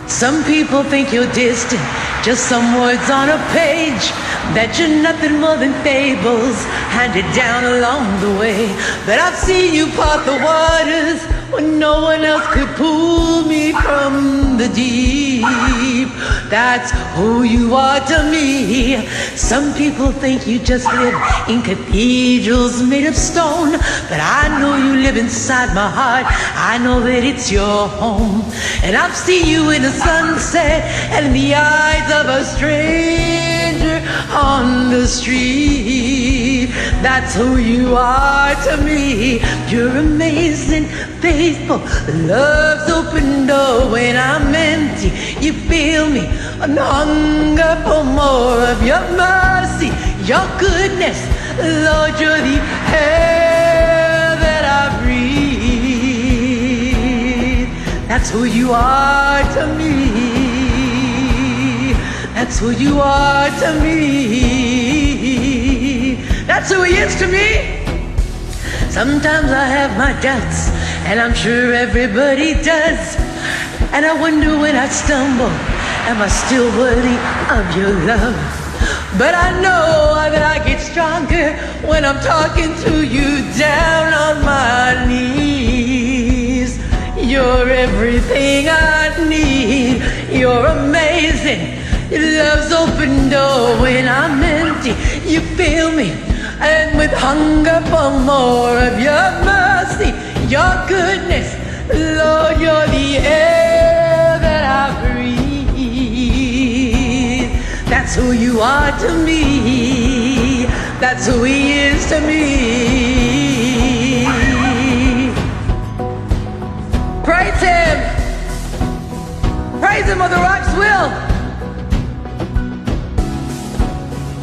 Some people think you're distant, just some words on a page, that you're nothing more than fables handed down along the way. But I've seen you part the waters when no one else could pull me from the deep. That's who you are to me. Some people think you just live in cathedrals made of stone, but I know you live inside my heart. I know that it's your home. And I've seen you in the sunset and in the eyes of a stranger on the street. That's who you are to me. You're amazing, faithful, love's open door when I'm empty. You feel me, an hunger for more of your mercy, your goodness. Lord, you're the air that I breathe. That's who you are to me. That's who you are to me. That's who he is to me. Sometimes I have my doubts, and I'm sure everybody does. And I wonder when I stumble, am I still worthy of your love? But I know that I get stronger when I'm talking to you down on my knees. You're everything I need. You're amazing. Your love's open door when I'm empty. You fill me, and with hunger for more of your mercy, your goodness. Lord, you're the air that I breathe. That's who you are to me. That's who he is to me. Praise him. Praise him or the rocks will.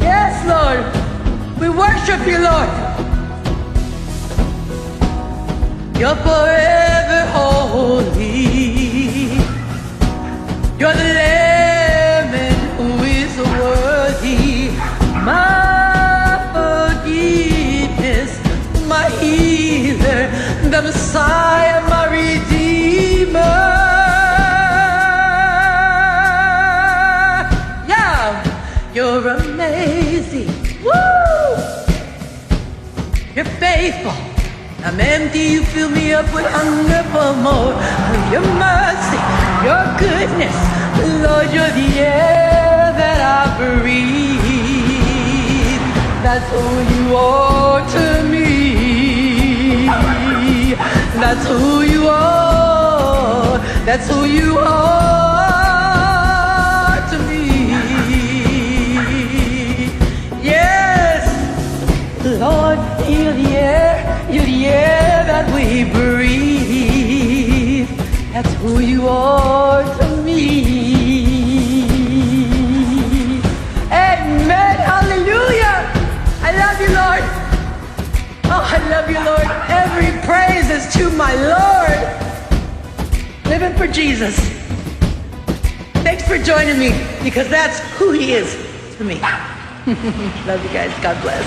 Yes, Lord. We worship you, Lord. You're forever holy. You're the Lamb who is worthy. My forgiveness, my healer, the Messiah, my Redeemer. Yeah, you're amazing. Woo! You're faithful. I'm empty, you fill me up with hunger for more of your mercy, your goodness. Lord, you're the air that I breathe. That's who you are to me. That's who you are. That's who you are to me. Yes, Lord, you're the air. You're the air that we breathe. That's who you are to me. Amen. Hallelujah. I love you, Lord. Oh, I love you, Lord. Every praise is to my Lord. Living for Jesus. Thanks for joining me, because that's who he is to me. Love you guys. God bless.